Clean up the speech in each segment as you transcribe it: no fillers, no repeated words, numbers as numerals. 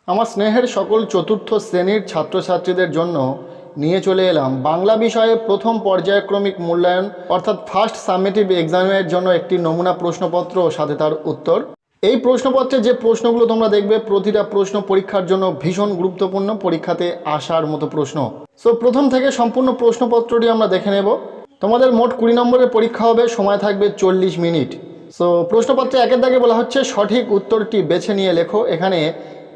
আমার স্নেহের সকল চতুর্থ শ্রেণীর ছাত্রছাত্রীদের জন্য নিয়ে চলে এলাম বাংলা বিষয়ে প্রথম পর্যায়ক্রমিক মূল্যায়ন অর্থাৎ ফার্স্ট সামেটিভ এক্সামের জন্য একটি নমুনা প্রশ্নপত্র ও সাথে তার উত্তর। এই প্রশ্নপত্রে যে প্রশ্নগুলো তোমরা দেখবে প্রতিটা প্রশ্ন পরীক্ষার জন্য ভীষণ গুরুত্বপূর্ণ, পরীক্ষাতে আসার মতো প্রশ্ন। সো প্রথম থেকে সম্পূর্ণ প্রশ্নপত্রটি আমরা দেখে নেব। তোমাদের মোট 20 নম্বরের পরীক্ষা হবে, সময় থাকবে 40 মিনিট। সো প্রশ্নপত্রে একের দাগে বলা হচ্ছে সঠিক উত্তরটি বেছে নিয়ে লেখো। এখানে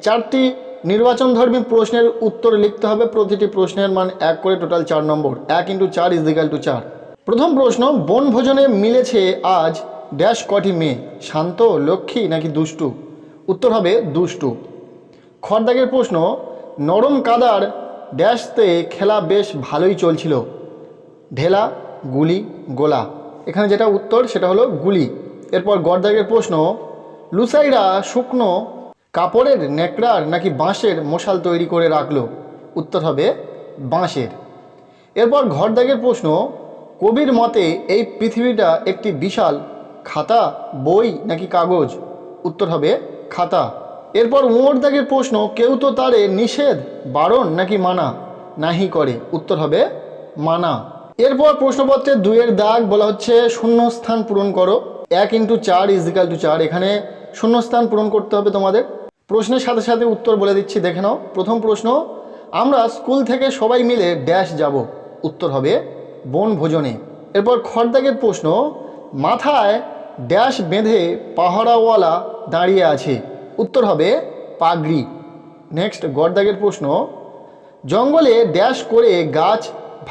4টি নির্বাচনধর্মী প্রশ্নের উত্তর লিখতে হবে, প্রতিটি প্রশ্নের মান 1 করে, টোটাল 4 নম্বর। 1 × 4 = 4। প্রথম প্রশ্ন, বনভোজনে মিলেছে আজ ড্যাশ কটি মেয়ে, শান্ত, লক্ষ্মী নাকি দুষ্টু? উত্তর হবে দুষ্টু। খর দাগের প্রশ্ন, নরম কাদার ড্যাশতে খেলা বেশ ভালোই চলছিল, ঢেলা, গুলি, গোলা। এখানে যেটা উত্তর সেটা হলো গুলি। এরপর গড় দাগের প্রশ্ন, লুসাইরা শুকনো কাপড়ের নেকড়ার নাকি বাঁশের মশাল তৈরি করে রাখলো? উত্তর হবে বাঁশের। এরপর ঘর দাগের প্রশ্ন, কবির মতে এই পৃথিবীটা একটি বিশাল খাতা, বই নাকি কাগজ? উত্তর হবে খাতা। এরপর মোর দাগের প্রশ্ন, কেউ তো তারে নিষেধ, বারণ নাকি মানা নাহি করে? উত্তর হবে মানা। এরপর প্রশ্নপত্রের 2-এর দাগ বলা হচ্ছে শূন্যস্থান পূরণ করো। 1 × 4 = 4। এখানে শূন্যস্থান পূরণ করতে হবে তোমাদের। প্রশ্নের সাথে সাথে উত্তর বলে দিচ্ছি, দেখে নাও। প্রথম প্রশ্ন, আমরা স্কুল থেকে সবাই মিলে ড্যাশ যাব? উত্তর হবে বনভোজনে। এরপর খর দাগের প্রশ্ন, মাথায় ড্যাশ বেঁধে পাহারাওয়ালা দাঁড়িয়ে আছে? উত্তর হবে পাগড়ি। নেক্সট গড় দাগের প্রশ্ন, জঙ্গলে ড্যাশ করে গাছ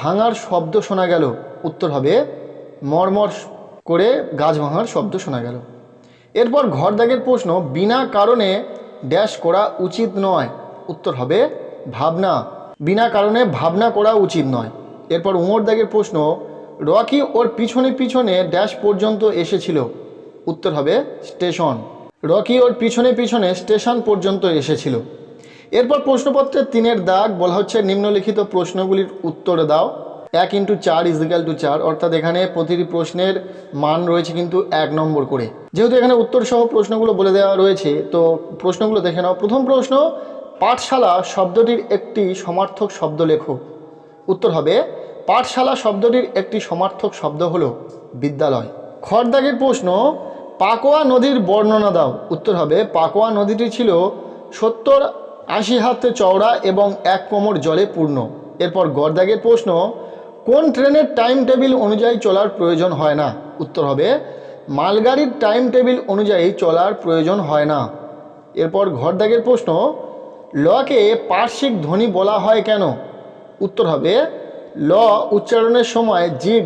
ভাঙার শব্দ শোনা গেল? উত্তর হবে মরমর করে গাছ ভাঙার শব্দ শোনা গেল। এরপর ঘর দাগের প্রশ্ন, বিনা কারণে ড্যাশ করা উচিত নয়? উত্তর হবে ভাবনা। বিনা কারণে ভাবনা করা উচিত নয়। এরপর উমর দাগের প্রশ্ন, রকি ওর পিছনে পিছনে ড্যাশ পর্যন্ত এসেছিল? উত্তর হবে স্টেশন। রকি ওর পিছনে পিছনে স্টেশন পর্যন্ত এসেছিল। এরপর প্রশ্নপত্রের 3-এর দাগ বলা হচ্ছে নিম্নলিখিত প্রশ্নগুলির উত্তর দাও। 1 × 4 = 4, অর্থাৎ এখানে প্রতিটি প্রশ্নের মান রয়েছে কিন্তু 1 নম্বর করে। যেহেতু এখানে উত্তর সহ প্রশ্নগুলো বলে দেওয়া রয়েছে, তো প্রশ্নগুলো দেখে নাও। প্রথম প্রশ্ন, পাঠশালা শব্দটির একটি সমার্থক শব্দ লেখো। উত্তর হবে পাঠশালা শব্দটির একটি সমার্থক শব্দ হলো বিদ্যালয়। খর দাগের প্রশ্ন, পাকোয়া নদীর বর্ণনা দাও। উত্তর হবে পাকোয়া নদীটি ছিল 70-80 হাত চওড়া এবং 1 কোমর জলে পূর্ণ। এরপর গড় দাগের প্রশ্ন, কোন ট্রেনের টাইম টেবিল অনুযায়ী চলার প্রয়োজন হয় না? উত্তর হবে মালগাড়ির টাইম টেবিল অনুযায়ী চলার প্রয়োজন হয় না। এরপর ঘর দাগের প্রশ্ন, লকে পার্শ্বিক ধ্বনি বলা হয় কেন? উত্তর হবে ল উচ্চারণের সময় জিভ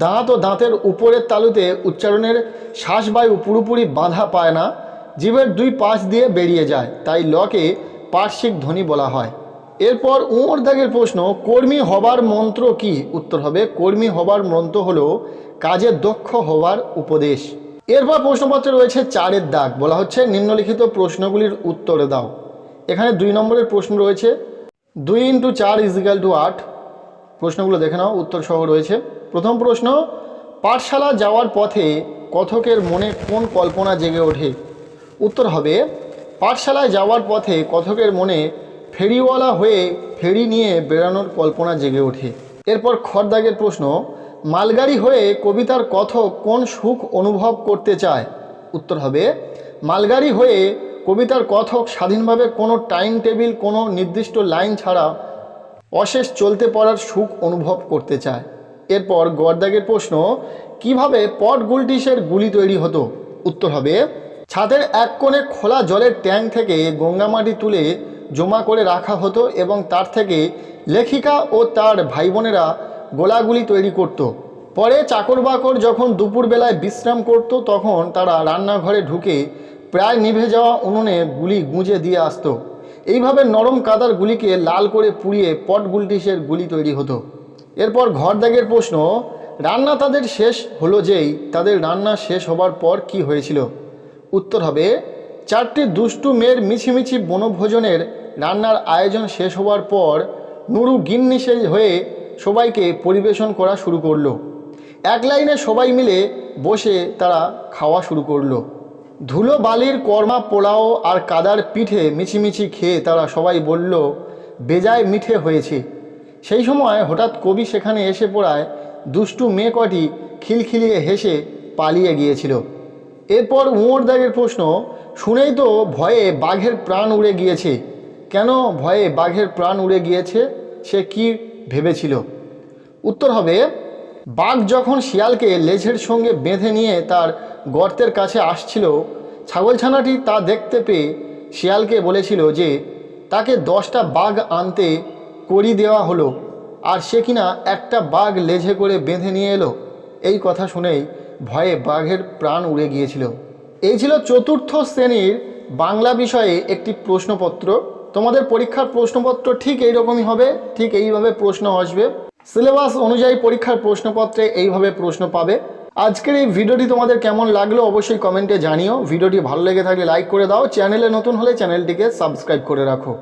দাঁত ও দাঁতের উপরের তালুতে উচ্চারণের শ্বাসবায়ু পুরোপুরি বাঁধা পায় না, জিভের 2 পাশ দিয়ে বেরিয়ে যায়, তাই লকে পার্শ্বিক ধ্বনি বলা হয়। এরপর উমর দাগের প্রশ্ন, কর্মী হবার মন্ত্র কি? উত্তর হবে কর্মী হবার মন্ত্র হলো কাজে দক্ষ হওয়ার উপদেশ। এরপর প্রশ্নপত্রে রয়েছে 4-এর দাগ বলা হচ্ছে নিম্নলিখিত প্রশ্নগুলির উত্তর দাও। এখানে 2 নম্বরের প্রশ্ন রয়েছে। 2 × 4 = 8। প্রশ্নগুলো দেখে নাও, উত্তর সহ রয়েছে। প্রথম প্রশ্ন, পাঠশালা যাওয়ার পথে কথকের মনে কোন কল্পনা জেগে ওঠে? উত্তর হবে পাঠশালায় যাওয়ার পথে কথকের মনে ফেরিওয়ালা হয়ে ফেরি নিয়ে বেড়ানোর কল্পনা জেগে ওঠে। এরপর খর দাগের প্রশ্ন, মালগাড়ি হয়ে কবিতার কথক কোন সুখ অনুভব করতে চায়? উত্তর হবে মালগাড়ি হয়ে কবিতার কথক স্বাধীনভাবে কোনো টাইম টেবিল, কোনো নির্দিষ্ট লাইন ছাড়া অশেষ চলতে পারার সুখ অনুভব করতে চায়। এরপর গড় দাগের প্রশ্ন, কিভাবে পট গুলটিসের গুলি তৈরি হতো? উত্তর হবে ছাদের এক কোণে খোলা জলের ট্যাঙ্ক থেকে গঙ্গামাটি তুলে জমা করে রাখা হতো এবং তার থেকে লেখিকা ও তার ভাই বোনেরা গোলাগুলি তৈরি করত। পরে চাকর বাকর যখন দুপুরবেলায় বিশ্রাম করত, তখন তারা রান্নাঘরে ঢুকে প্রায় নিভে যাওয়া উনুনে গুলি গুঁজে দিয়ে আসতো। এইভাবে নরম কাদার গুলিকে লাল করে পুড়িয়ে পট গুলটিসের গুলি তৈরি হতো। এরপর ঘর দাগের প্রশ্ন, রান্না তাদের শেষ হলো যেই, তাদের রান্না শেষ হবার পর কি হয়েছিল? উত্তর হবে 4টি দুষ্টু মেয়ের মিছিমিছি বনভোজনের রান্নার আয়োজন শেষ হওয়ার পর নুরু গিন্নি হয়ে সবাইকে পরিবেশন করা শুরু করলো। এক লাইনে সবাই মিলে বসে তারা খাওয়া শুরু করলো। ধুলো বালির কর্মা পোলাও আর কাদার পিঠে মিছিমিছি খেয়ে তারা সবাই বলল বেজায় মিঠে হয়েছে। সেই সময় হঠাৎ কবি সেখানে এসে পড়ায় দুষ্টু মেয়ে কটি খিলখিলিয়ে হেসে পালিয়ে গিয়েছিল। এরপর উমরদাগের প্রশ্ন, শুনেই তো ভয়ে বাঘের প্রাণ উড়ে গিয়েছে। কেন ভয়ে বাঘের প্রাণ উড়ে গিয়েছে, সে কি ভেবেছিল? উত্তর হবে, বাঘ যখন শিয়ালকে লেজের সঙ্গে বেঁধে নিয়ে তার গর্তের কাছে আসছিল, ছাগলছানাটি তা দেখতে পেয়ে শিয়ালকে বলেছিল যে তাকে 10টা বাঘ আনতে করি দেওয়া হলো, আর সে কিনা একটা বাঘ লেজে করে বেঁধে নিয়ে এলো। এই কথা শুনেই ভয়ে বাঘের প্রাণ উড়ে গিয়েছিল। এই ছিল চতুর্থ শ্রেণীর বাংলা বিষয়ে একটি প্রশ্নপত্র। তোমাদের পরীক্ষার প্রশ্নপত্র ঠিক এইরকমই হবে, ঠিক এইভাবে প্রশ্ন আসবে। সিলেবাস অনুযায়ী পরীক্ষার প্রশ্নপত্রে এইভাবে প্রশ্ন পাবে। আজকের এই ভিডিওটি তোমাদের কেমন লাগলো অবশ্যই কমেন্টে জানিও। ভিডিওটি ভালো লেগে থাকলে লাইক করে দাও, চ্যানেলে নতুন হলে চ্যানেলটিকে সাবস্ক্রাইব করে রাখো।